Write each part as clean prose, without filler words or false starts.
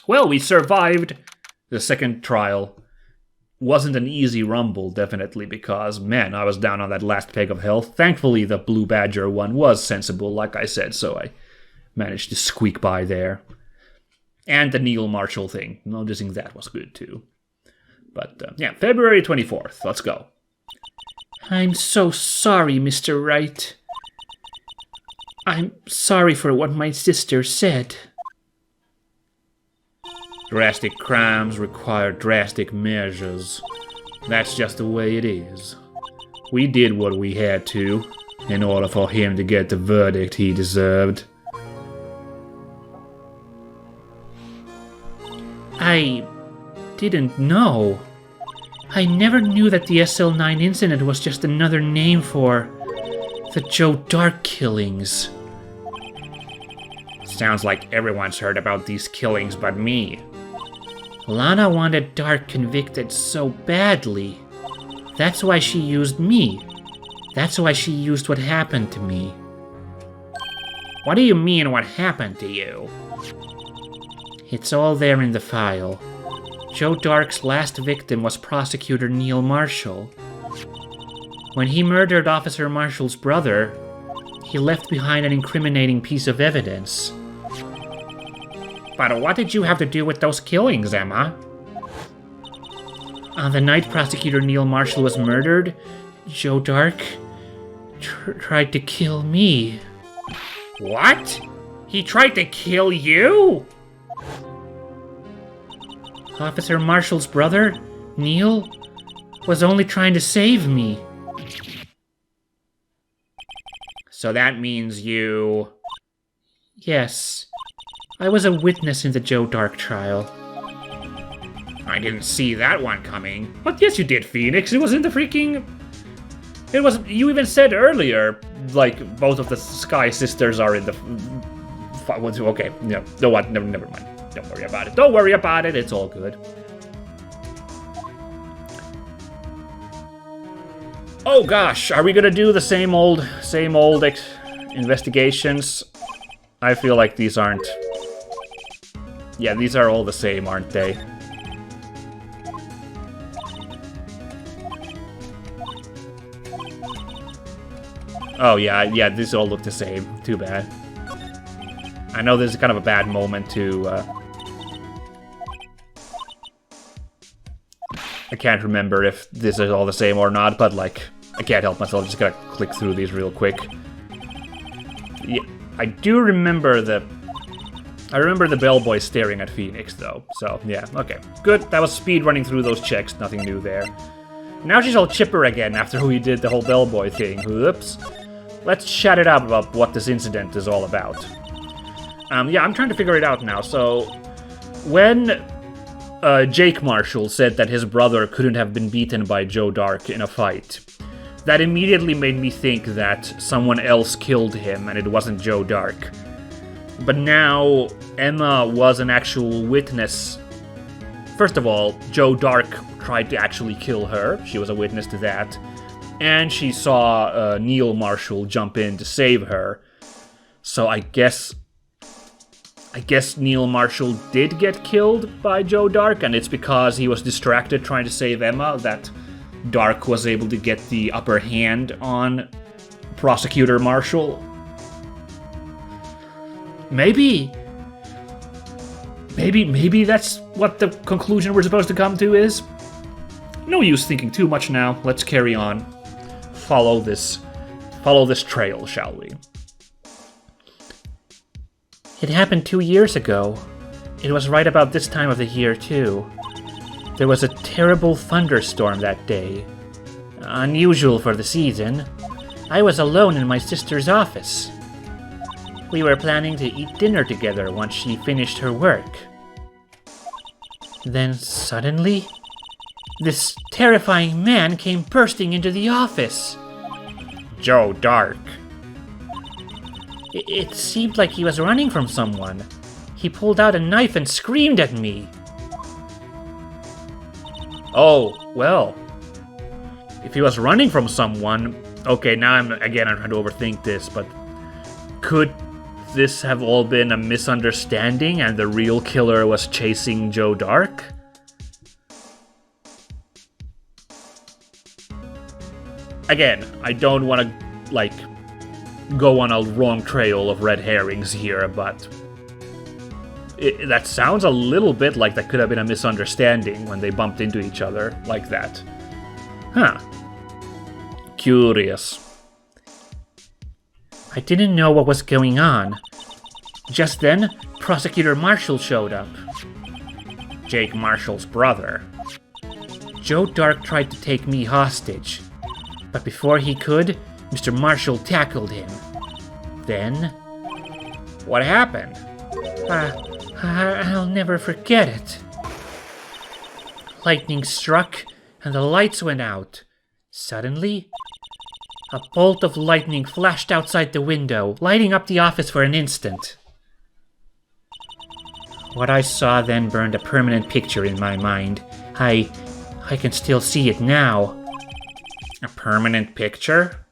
Well, we survived the second trial. Wasn't an easy rumble, definitely, because, man, I was down on that last peg of health. Thankfully, the Blue Badger one was sensible, like I said, so I managed to squeak by there. And the Neil Marshall thing. Noticing that was good, too. But, yeah, February 24th. Let's go. I'm so sorry, Mr. Wright. I'm sorry for what my sister said. Drastic crimes require drastic measures. That's just the way it is. We did what we had to, in order for him to get the verdict he deserved. I didn't know. I never knew that the SL9 incident was just another name for the Joe Dark killings. Sounds like everyone's heard about these killings but me. Lana wanted Dark convicted so badly. That's why she used me. That's why she used what happened to me. What do you mean, what happened to you? It's all there in the file. Joe Dark's last victim was prosecutor Neil Marshall. When he murdered Officer Marshall's brother, he left behind an incriminating piece of evidence. But what did you have to do with those killings, Emma? On the night Prosecutor Neil Marshall was murdered, Joe Dark tried to kill me. What? He tried to kill you? Officer Marshall's brother, Neil, was only trying to save me. So that means you... Yes. I was a witness in the Joe Dark trial. I didn't see that one coming. But yes, you did, Phoenix. It was in the freaking... It was... You even said earlier, like, both of the Sky Sisters are in the... Okay, no, no what? Never mind. Don't worry about it. Don't worry about it. It's all good. Oh gosh, are we gonna do the same old investigations? I feel like these aren't... Yeah, these are all the same, aren't they? Oh yeah, these all look the same. Too bad. I know this is kind of a bad moment to... I can't remember if this is all the same or not, but like, I can't help myself. Just gotta click through these real quick. Yeah, I do remember the... I remember the bellboy staring at Phoenix, though. So, yeah, okay. Good, that was speed running through those checks. Nothing new there. Now she's all chipper again after we did the whole bellboy thing. Whoops. Let's chat it up about what this incident is all about. Yeah, I'm trying to figure it out now. So, when Jake Marshall said that his brother couldn't have been beaten by Joe Dark in a fight, that immediately made me think that someone else killed him and it wasn't Joe Dark. But now, Emma was an actual witness. First of all, Joe Dark tried to actually kill her. She was a witness to that. And she saw Neil Marshall jump in to save her. So I guess Neil Marshall did get killed by Joe Dark, and it's because he was distracted trying to save Emma that Dark was able to get the upper hand on Prosecutor Marshall. Maybe that's what the conclusion we're supposed to come to is. No use thinking too much now. Let's carry on. Follow this trail, shall we? It happened 2 years ago. It was right about this time of the year, too. There was a terrible thunderstorm that day. Unusual for the season. I was alone in my sister's office. We were planning to eat dinner together once she finished her work. Then suddenly, this terrifying man came bursting into the office. Joe Dark. It seemed like he was running from someone. He pulled out a knife and screamed at me. Oh, well. If he was running from someone... Okay, now I'm trying to overthink this, but... Could this have all been a misunderstanding and the real killer was chasing Joe Dark? Again, I don't want to, like, go on a wrong trail of red herrings here, but that sounds a little bit like that could have been a misunderstanding when they bumped into each other like that. Huh. Curious. I didn't know what was going on. Just then, Prosecutor Marshall showed up. Jake Marshall's brother. Joe Dark tried to take me hostage, but before he could, Mr. Marshall tackled him. Then... What happened? I'll never forget it. Lightning struck, and the lights went out. Suddenly, a bolt of lightning flashed outside the window, lighting up the office for an instant. What I saw then burned a permanent picture in my mind. I can still see it now. A permanent picture?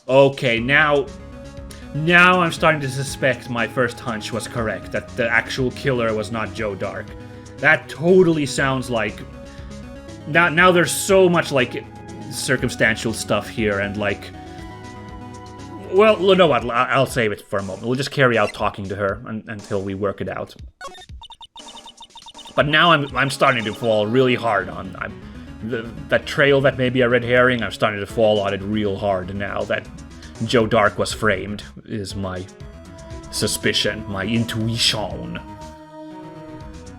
Okay, now I'm starting to suspect my first hunch was correct, that the actual killer was not Joe Dark. That totally sounds like... Now there's so much, like, circumstantial stuff here, and, like... Well, you know what, I'll save it for a moment. We'll just carry out talking to her until we work it out. But now I'm starting to fall really hard on... that trail that may be a red herring, I'm starting to fall on it real hard now that Joe Dark was framed, is my suspicion, my intuition.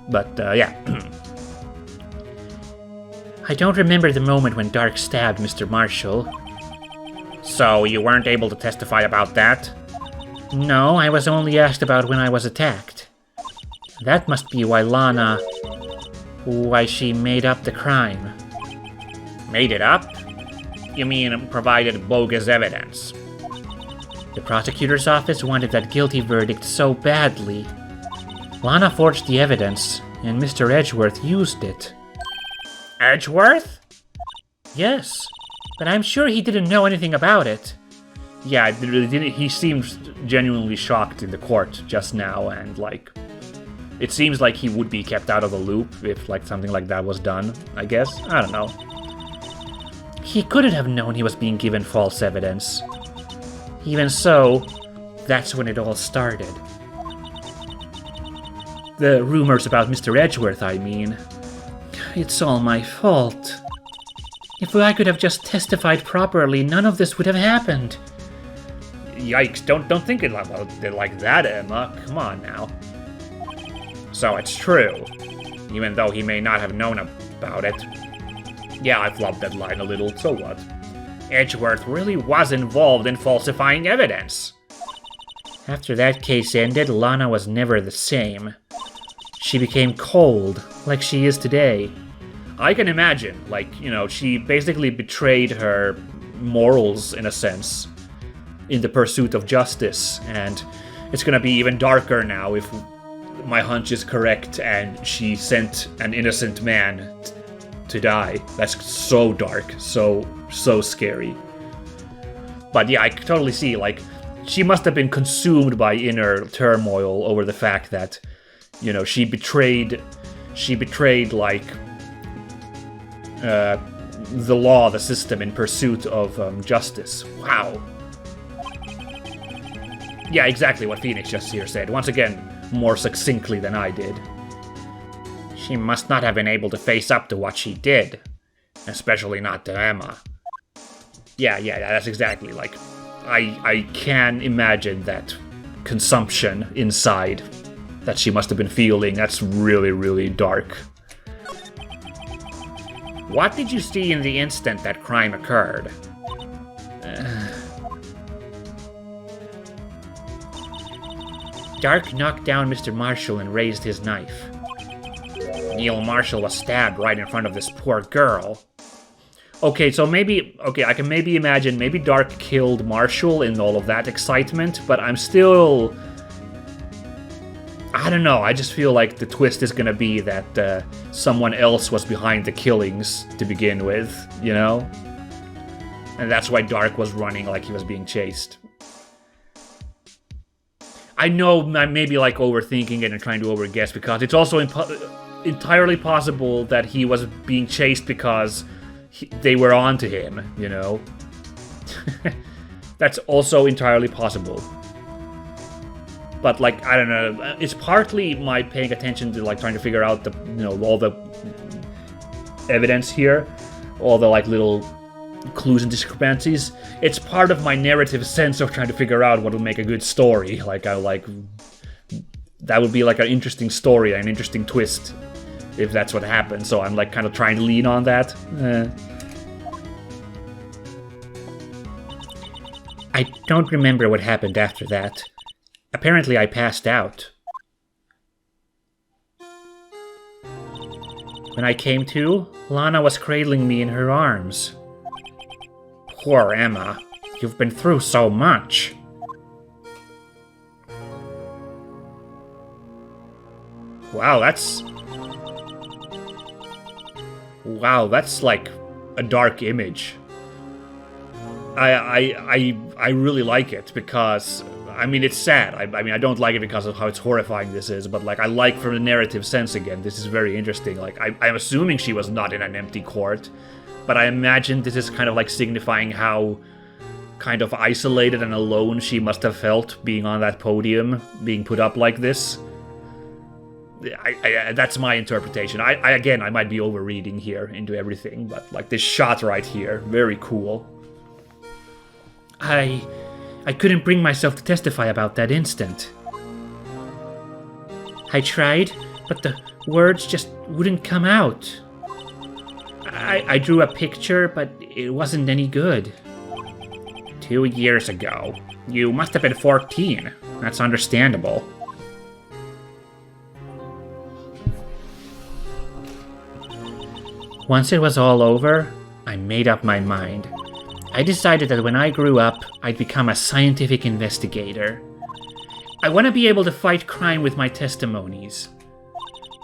But, yeah. I don't remember the moment when Dark stabbed Mr. Marshall. So, you weren't able to testify about that? No, I was only asked about when I was attacked. That must be why Lana... why she made up the crime. Made it up? You mean provided bogus evidence? The prosecutor's office wanted that guilty verdict so badly. Lana forged the evidence, and Mr. Edgeworth used it. Edgeworth? Yes, but I'm sure he didn't know anything about it. Yeah, he seemed genuinely shocked in the court just now, and, like... It seems like he would be kept out of the loop if, like, something like that was done, I guess. I don't know. He couldn't have known he was being given false evidence. Even so, that's when it all started. The rumors about Mr. Edgeworth, I mean. It's all my fault. If I could have just testified properly, none of this would have happened. Yikes, don't think it like that, Emma. Come on now. So it's true, even though he may not have known about it. Yeah, I flubbed that line a little, so what? Edgeworth really was involved in falsifying evidence. After that case ended, Lana was never the same. She became cold, like she is today. I can imagine, like, you know, she basically betrayed her morals, in a sense, in the pursuit of justice, and it's gonna be even darker now if my hunch is correct and she sent an innocent man to die. That's so dark, so scary. But yeah, I totally see, like, she must have been consumed by inner turmoil over the fact that, you know, she betrayed, like, the law, the system, in pursuit of justice. Wow. Yeah, exactly what Phoenix just here said. Once again, more succinctly than I did. She must not have been able to face up to what she did. Especially not to Emma. Yeah, that's exactly, like, I can imagine that consumption inside that she must have been feeling. That's really, really dark. What did you see in the instant that crime occurred? Dark knocked down Mr. Marshall and raised his knife. Neil Marshall was stabbed right in front of this poor girl. Okay, so I can maybe imagine, maybe Dark killed Marshall in all of that excitement, but I'm still... I don't know, I just feel like the twist is gonna be that someone else was behind the killings to begin with, you know? And that's why Dark was running like he was being chased. I know I may be like overthinking it and trying to overguess, because it's also entirely possible that he was being chased because they were onto him, you know? That's also entirely possible. But, like, I don't know, it's partly my paying attention to, like, trying to figure out the, you know, all the evidence here, all the, like, little clues and discrepancies. It's part of my narrative sense of trying to figure out what will make a good story. Like, that would be, like, an interesting story, an interesting twist, if that's what happens. So I'm, like, kind of trying to lean on that. I don't remember what happened after that. Apparently I passed out. When I came to, Lana was cradling me in her arms. Poor Emma, you've been through so much. Wow, that's like a dark image. I really like it because, I mean, it's sad. I mean, I don't like it because of how it's horrifying this is, but, like, I like from the narrative sense again, this is very interesting. Like, I'm assuming she was not in an empty court, but I imagine this is kind of like signifying how kind of isolated and alone she must have felt being on that podium, being put up like this. That's my interpretation. Again, I might be overreading here into everything, but, like, this shot right here, very cool. I couldn't bring myself to testify about that instant. I tried, but the words just wouldn't come out. I drew a picture, but it wasn't any good. 2 years ago. You must have been 14. That's understandable. Once it was all over, I made up my mind. I decided that when I grew up, I'd become a scientific investigator. I want to be able to fight crime with my testimonies,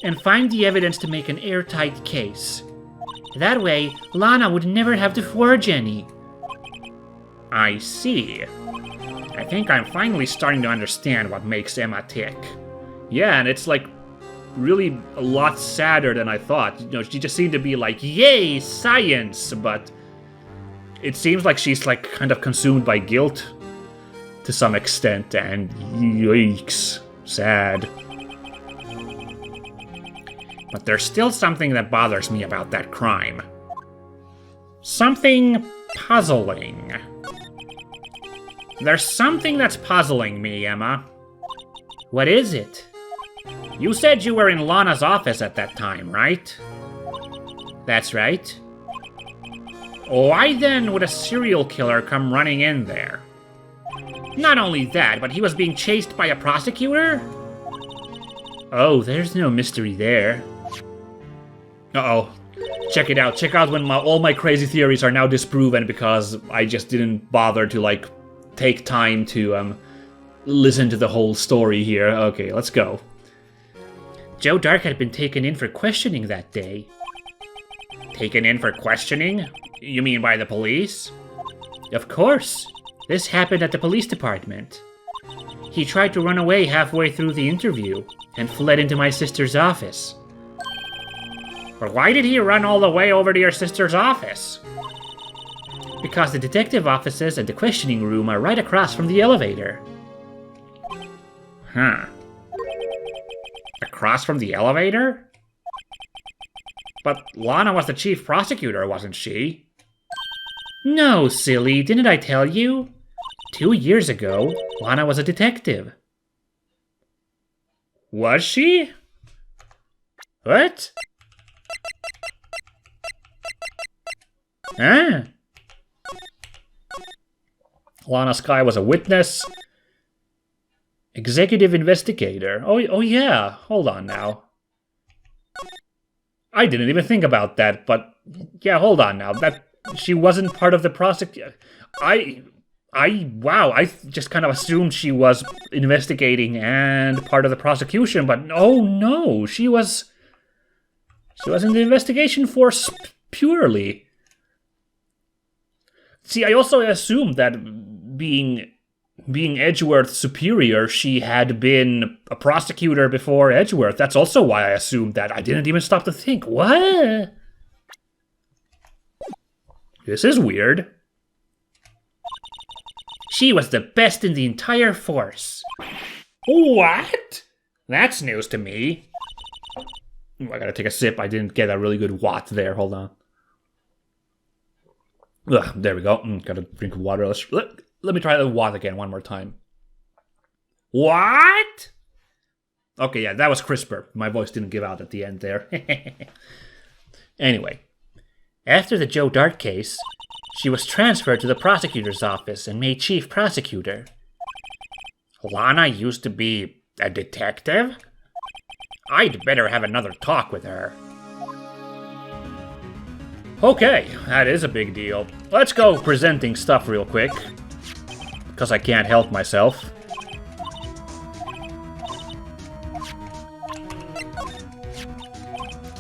and find the evidence to make an airtight case. That way, Lana would never have to forge any. I see. I think I'm finally starting to understand what makes Emma tick. Yeah, and it's like really a lot sadder than I thought. You know, she just seemed to be like, yay, science, but it seems like she's like kind of consumed by guilt to some extent, and yikes, sad. But there's still something that bothers me about that crime. Something puzzling. There's something that's puzzling me, Emma. What is it? You said you were in Lana's office at that time, right? That's right. Why then would a serial killer come running in there? Not only that, but he was being chased by a prosecutor? Oh, there's no mystery there. Uh-oh. Check it out. Check out when all my crazy theories are now disproven because I just didn't bother to, like, take time to listen to the whole story here. Okay, let's go. Joe Dark had been taken in for questioning that day. Taken in for questioning? You mean by the police? Of course. This happened at the police department. He tried to run away halfway through the interview and fled into my sister's office. But why did he run all the way over to your sister's office? Because the detective offices and the questioning room are right across from the elevator. Huh. Across from the elevator? But Lana was the chief prosecutor, wasn't she? No, silly, didn't I tell you? 2 years ago, Lana was a detective. Was she? What? Huh? Lana Skye was a witness. Executive investigator. Oh yeah, hold on now. I didn't even think about that, but yeah, hold on now. That she wasn't part of the prosecution. Wow, I just kind of assumed she was investigating and part of the prosecution, but oh no, she was in the investigation force purely. See, I also assumed that being being Edgeworth's superior, she had been a prosecutor before Edgeworth. That's also why I assumed that. I didn't even stop to think. What? This is weird. She was the best in the entire force. What? That's news to me. Ooh, I gotta take a sip. I didn't get a really good watt there. Hold on. Ugh, there we go. Got a drink of water. Let me try the watt again one more time. What? Okay, yeah, that was crisper. My voice didn't give out at the end there. Anyway, after the Joe Dart case, she was transferred to the prosecutor's office and made chief prosecutor. Lana used to be a detective? I'd better have another talk with her. Okay, that is a big deal. Let's go presenting stuff real quick. Because I can't help myself.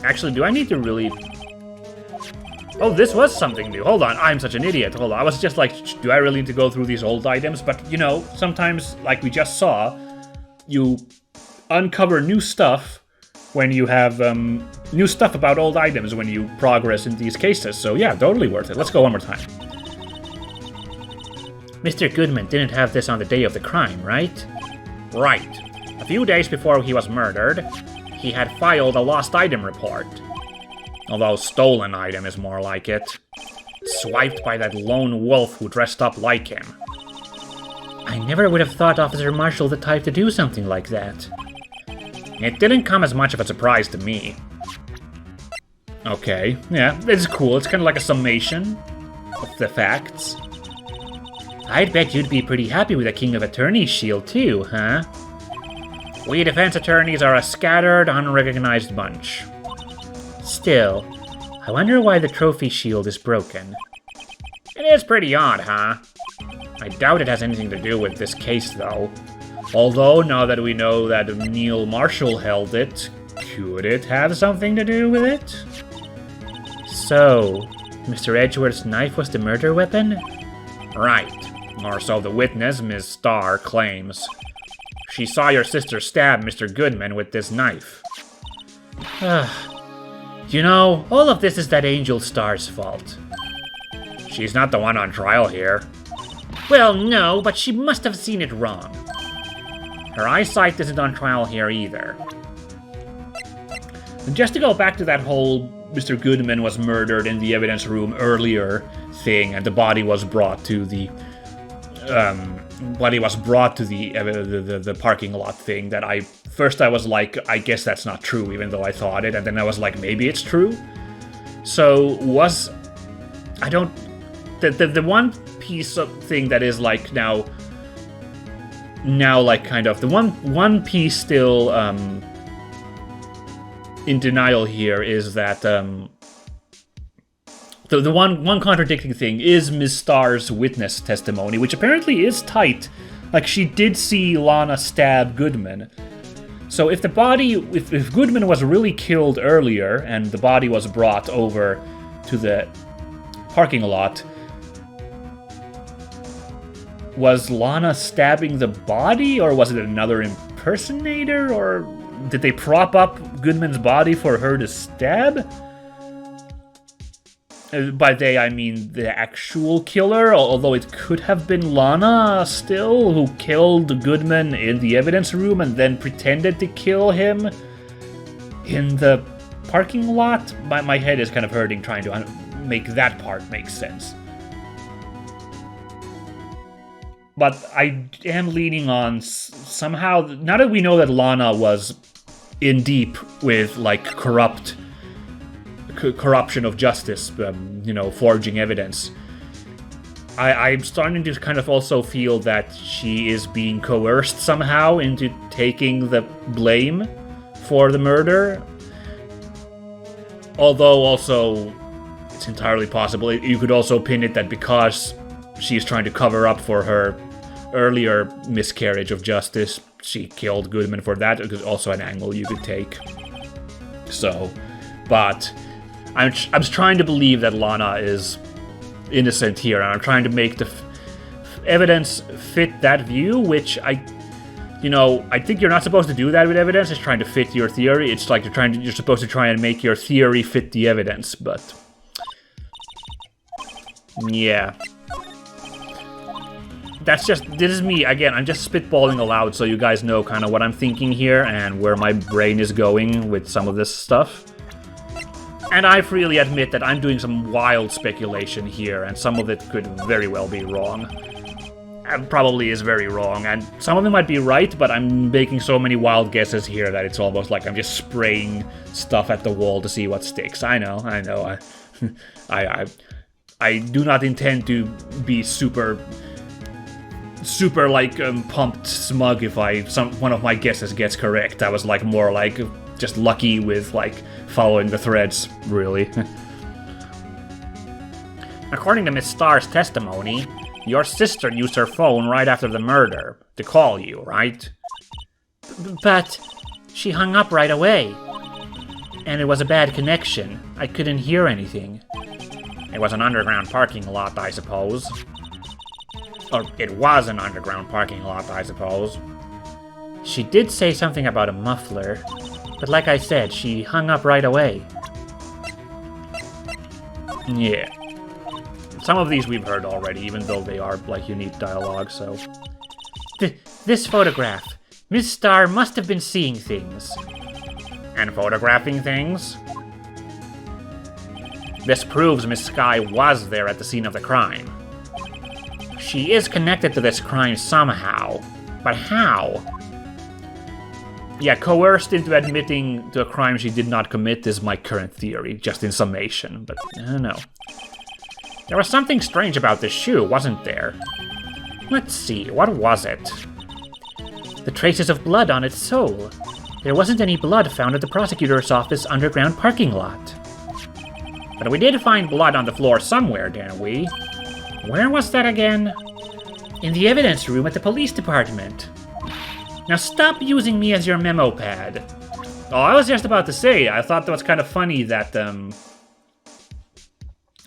Actually, do I need to really... Oh, this was something new. Hold on, I'm such an idiot. Hold on, I was just like, do I really need to go through these old items? But, you know, sometimes, like we just saw, you uncover new stuff when you have new stuff about old items when you progress in these cases. So yeah, totally worth it. Let's go one more time. Mr. Goodman didn't have this on the day of the crime, right? Right. A few days before he was murdered, he had filed a lost item report. Although stolen item is more like it. Swiped by that lone wolf who dressed up like him. I never would have thought Officer Marshall the type to do something like that. It didn't come as much of a surprise to me. Okay, yeah, it's cool. It's kind of like a summation of the facts. I'd bet you'd be pretty happy with a King of Attorneys shield too, huh? We defense attorneys are a scattered, unrecognized bunch. Still, I wonder why the trophy shield is broken. It is pretty odd, huh? I doubt it has anything to do with this case, though. Although, now that we know that Neil Marshall held it, could it have something to do with it? So, Mr. Edgeworth's knife was the murder weapon? Right. Or so the witness, Ms. Starr, claims. She saw your sister stab Mr. Goodman with this knife. You know, all of this is that Angel Star's fault. She's not the one on trial here. Well, no, but she must have seen it wrong. Her eyesight isn't on trial here either. And just to go back to that whole Mr. Goodman was murdered in the evidence room earlier thing, and the body was brought to the the parking lot thing. That I was like, I guess that's not true, even though I thought it, and then I was like, maybe it's true. So the one piece of thing that is like now like kind of the one piece still in denial here is that the one contradicting thing is Ms. Starr's witness testimony, which apparently is tight. Like, she did see Lana stab Goodman. So if if Goodman was really killed earlier and the body was brought over to the parking lot, was Lana stabbing the body, or was it another impersonator, or did they prop up Goodman's body for her to stab? By they, I mean the actual killer, although it could have been Lana still, who killed Goodman in the evidence room and then pretended to kill him in the parking lot. My head is kind of hurting trying to make that part make sense. But I am leaning on somehow, now that we know that Lana was in deep with, like, corruption of justice, forging evidence, I'm starting to kind of also feel that she is being coerced somehow into taking the blame for the murder. Although also, it's entirely possible, you could also pin it that because she's trying to cover up for her earlier miscarriage of justice, she killed Goodman for that. It was also an angle you could take. So, but I'm trying to believe that Lana is innocent here, and I'm trying to make evidence fit that view, which I think you're not supposed to do that with evidence. It's trying to fit your theory. It's like you're supposed to try and make your theory fit the evidence, but yeah. This is me, again, I'm just spitballing aloud so you guys know kind of what I'm thinking here and where my brain is going with some of this stuff. And I freely admit that I'm doing some wild speculation here, and some of it could very well be wrong. And probably is very wrong, and some of it might be right, but I'm making so many wild guesses here that it's almost like I'm just spraying stuff at the wall to see what sticks. I know. I do not intend to be super like pumped smug if one of my guesses gets correct. I was like more like just lucky with like following the threads, really. According to Miss Starr's testimony, your sister used her phone right after the murder to call you, right? But she hung up right away. And it was a bad connection. I couldn't hear anything. It was an underground parking lot, I suppose. Or it was an underground parking lot, I suppose. She did say something about a muffler, but like I said, she hung up right away. Yeah. Some of these we've heard already, even though they are, like, unique dialogue, so... This photograph. Miss Starr must have been seeing things. And photographing things? This proves Miss Sky was there at the scene of the crime. She is connected to this crime somehow, but how? Yeah, coerced into admitting to a crime she did not commit is my current theory, just in summation, but I don't know. There was something strange about this shoe, wasn't there? Let's see, what was it? The traces of blood on its sole. There wasn't any blood found at the prosecutor's office underground parking lot. But we did find blood on the floor somewhere, didn't we? Where was that again? In the evidence room at the police department. Now stop using me as your memo pad. Oh, I was just about to say, I thought that was kind of funny that, I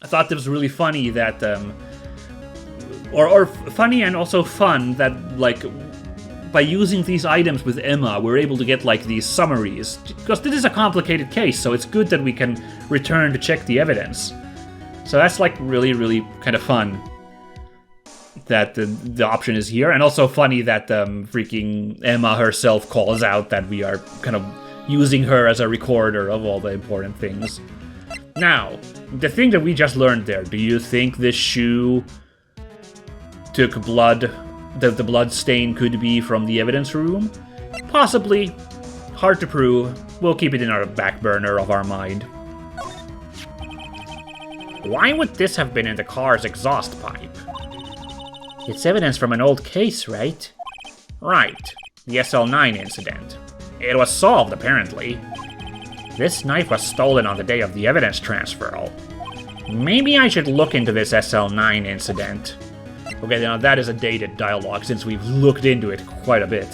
thought it was really funny that, or funny and also fun that, like, by using these items with Emma, we're able to get, like, these summaries. Because this is a complicated case, so it's good that we can return to check the evidence. So that's, like, really, really kind of fun that the option is here. And also funny that freaking Emma herself calls out that we are kind of using her as a recorder of all the important things. Now, the thing that we just learned there, do you think this shoe took blood, that the blood stain could be from the evidence room? Possibly. Hard to prove. We'll keep it in our back burner of our mind. Why would this have been in the car's exhaust pipe? It's evidence from an old case, right? Right. The SL9 incident. It was solved, apparently. This knife was stolen on the day of the evidence transfer. Maybe I should look into this SL9 incident. Okay, now that is a dated dialogue since we've looked into it quite a bit.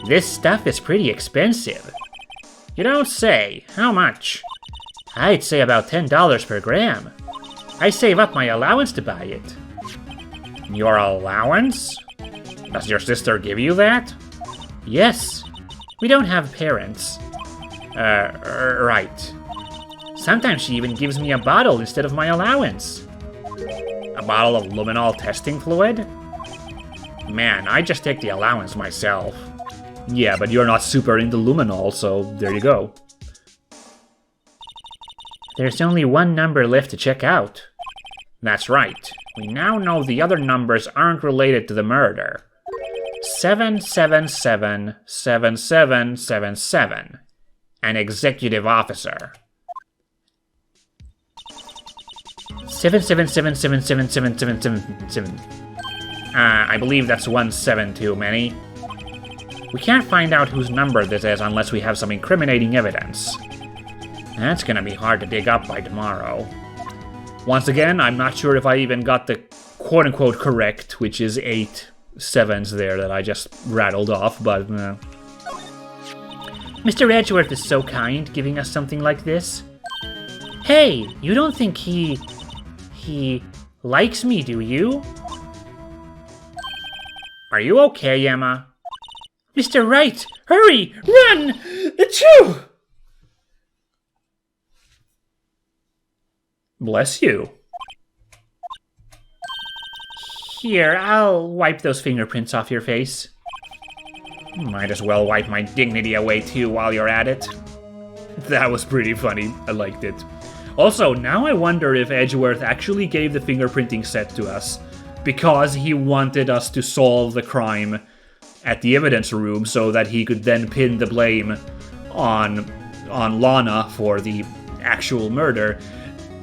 This stuff is pretty expensive. You don't say. How much? I'd say about $10 per gram. I save up my allowance to buy it. Your allowance? Does your sister give you that? Yes. We don't have parents. Right. Sometimes she even gives me a bottle instead of my allowance. A bottle of luminol testing fluid? Man, I just take the allowance myself. Yeah, but you're not super into luminol, so there you go. There's only one number left to check out. That's right. We now know the other numbers aren't related to the murder. 7777777. An executive officer. 777777777. I believe that's 17 too many. We can't find out whose number this is unless we have some incriminating evidence. That's gonna be hard to dig up by tomorrow. Once again, I'm not sure if I even got the quote-unquote correct, which is 8 sevens there that I just rattled off, but... Mr. Edgeworth is so kind, giving us something like this. Hey, you don't think he likes me, do you? Are you okay, Emma? Mr. Wright, hurry! Run! Achoo! Bless you. Here, I'll wipe those fingerprints off your face. Might as well wipe my dignity away too while you're at it. That was pretty funny. I liked it. Also, now I wonder if Edgeworth actually gave the fingerprinting set to us because he wanted us to solve the crime at the evidence room so that he could then pin the blame on Lana for the actual murder.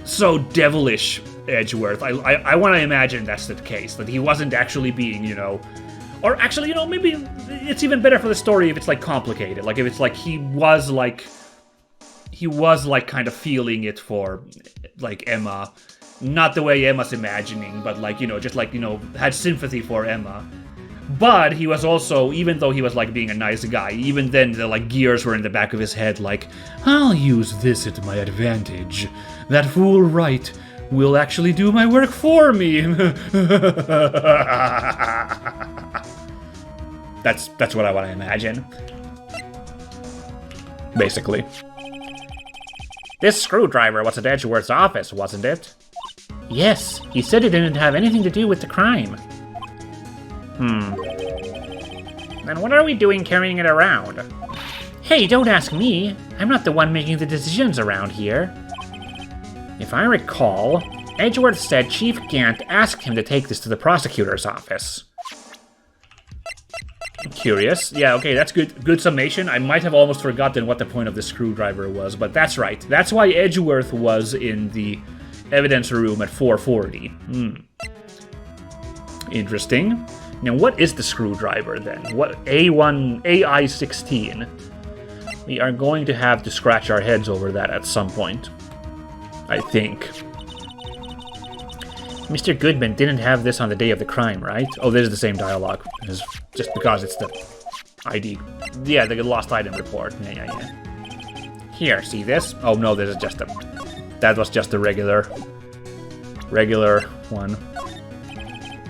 So devilish, Edgeworth. I want to imagine that's the case, that he wasn't actually being, or actually, maybe it's even better for the story if it's like complicated. Like if it's like he was like kind of feeling it for like Emma, not the way Emma's imagining, but like, just like, had sympathy for Emma. But he was also, even though he was like being a nice guy, even then the like gears were in the back of his head like, I'll use this at my advantage. That fool Wright will actually do my work for me. That's what I want to imagine. Basically. This screwdriver was at Edgeworth's office, wasn't it? Yes, he said it didn't have anything to do with the crime. Then what are we doing carrying it around? Hey, don't ask me. I'm not the one making the decisions around here. If I recall, Edgeworth said Chief Gant asked him to take this to the prosecutor's office. Curious. Yeah, okay, that's good summation. I might have almost forgotten what the point of the screwdriver was, but that's right. That's why Edgeworth was in the evidence room at 4:40. Interesting. Now, what is the screwdriver then? What AI-16? We are going to have to scratch our heads over that at some point, I think. Mr. Goodman didn't have this on the day of the crime, right? Oh, this is the same dialogue. It's just because it's the ID. Yeah, the lost item report. Yeah. Here, see this? Oh no, this is just that was just a regular one.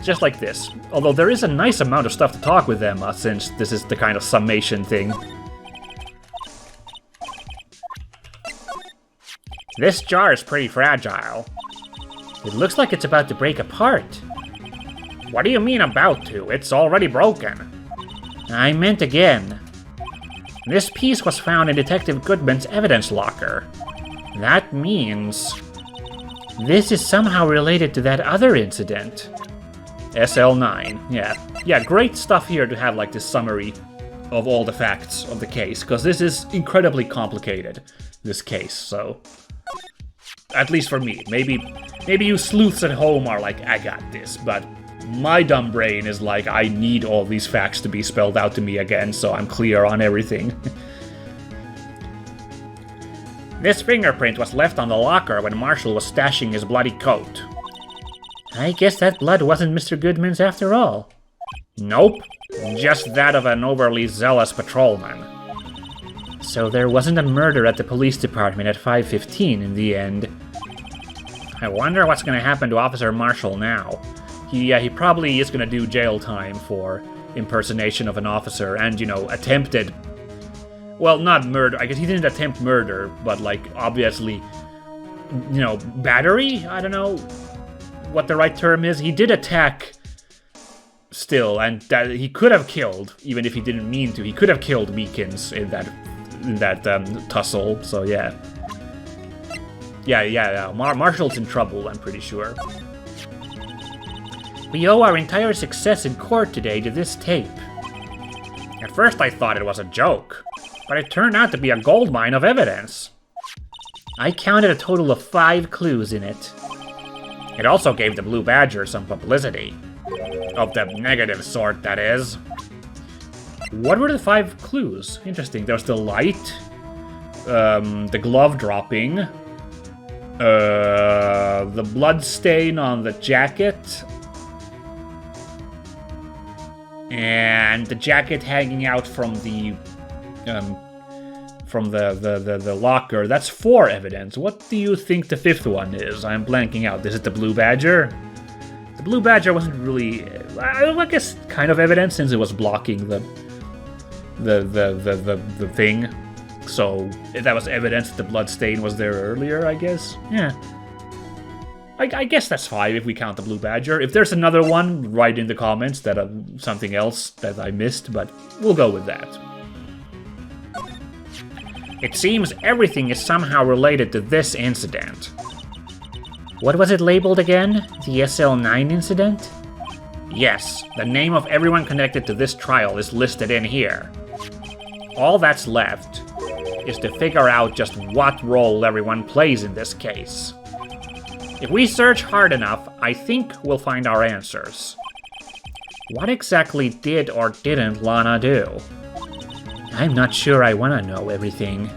Just like this. Although there is a nice amount of stuff to talk with Emma, since this is the kind of summation thing. This jar is pretty fragile. It looks like it's about to break apart. What do you mean about to? It's already broken. I meant again. This piece was found in Detective Goodman's evidence locker. That means this is somehow related to that other incident. SL9, yeah. Yeah, great stuff here to have like this summary of all the facts of the case, because this is incredibly complicated, this case, so... At least for me. Maybe you sleuths at home are like, I got this, but my dumb brain is like, I need all these facts to be spelled out to me again, so I'm clear on everything. This fingerprint was left on the locker when Marshall was stashing his bloody coat. I guess that blood wasn't Mr. Goodman's after all. Nope, just that of an overly zealous patrolman. So there wasn't a murder at the police department at 5:15 in the end. I wonder what's going to happen to Officer Marshall now. He probably is going to do jail time for impersonation of an officer and, attempted... Well, not murder. I guess he didn't attempt murder, but, like, obviously, battery? I don't know what the right term is. He did attack still, and that he could have killed, even if he didn't mean to. He could have killed Meekins in that tussle, so yeah. Yeah. Marshall's in trouble, I'm pretty sure. We owe our entire success in court today to this tape. At first I thought it was a joke, but it turned out to be a goldmine of evidence. I counted a total of 5 clues in it. It also gave the Blue Badger some publicity. Of the negative sort, that is. What were the 5 clues? Interesting. There was the light, the glove dropping, the blood stain on the jacket, and the jacket hanging out from the locker. That's 4 evidence. What do you think the 5th one is? I'm blanking out. Is it the Blue Badger? The blue badger wasn't really, I guess, kind of evident since it was blocking the thing. So that was evidence that the blood stain was there earlier, I guess. Yeah. I guess that's 5 if we count the blue badger. If there's another one, write in the comments that something else that I missed, but we'll go with that. It seems everything is somehow related to this incident. What was it labeled again? The SL9 incident? Yes, the name of everyone connected to this trial is listed in here. All that's left is to figure out just what role everyone plays in this case. If we search hard enough, I think we'll find our answers. What exactly did or didn't Lana do? I'm not sure I want to know everything.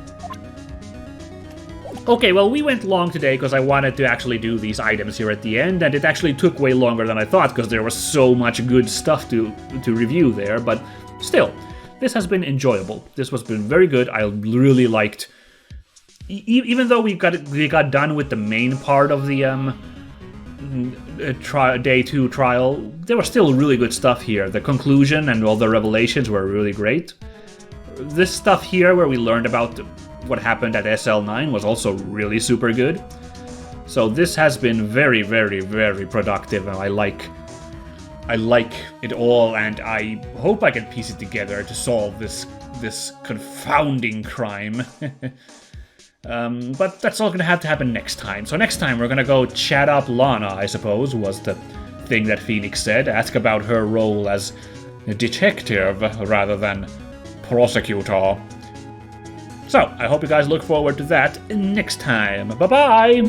Okay, well, we went long today because I wanted to actually do these items here at the end, and it actually took way longer than I thought because there was so much good stuff to review there, but still, this has been enjoyable. This has been very good. I really liked... Even though we got done with the main part of the day 2 trial, there was still really good stuff here. The conclusion and all the revelations were really great. This stuff here where we learned about what happened at SL9 was also really super good. So this has been very, very, very productive, and I like it all, and I hope I can piece it together to solve this confounding crime. But that's all gonna have to happen next time. So next time we're gonna go chat up Lana, I suppose, was the thing that Phoenix said. Ask about her role as a detective rather than prosecutor. So, I hope you guys look forward to that next time. Bye-bye!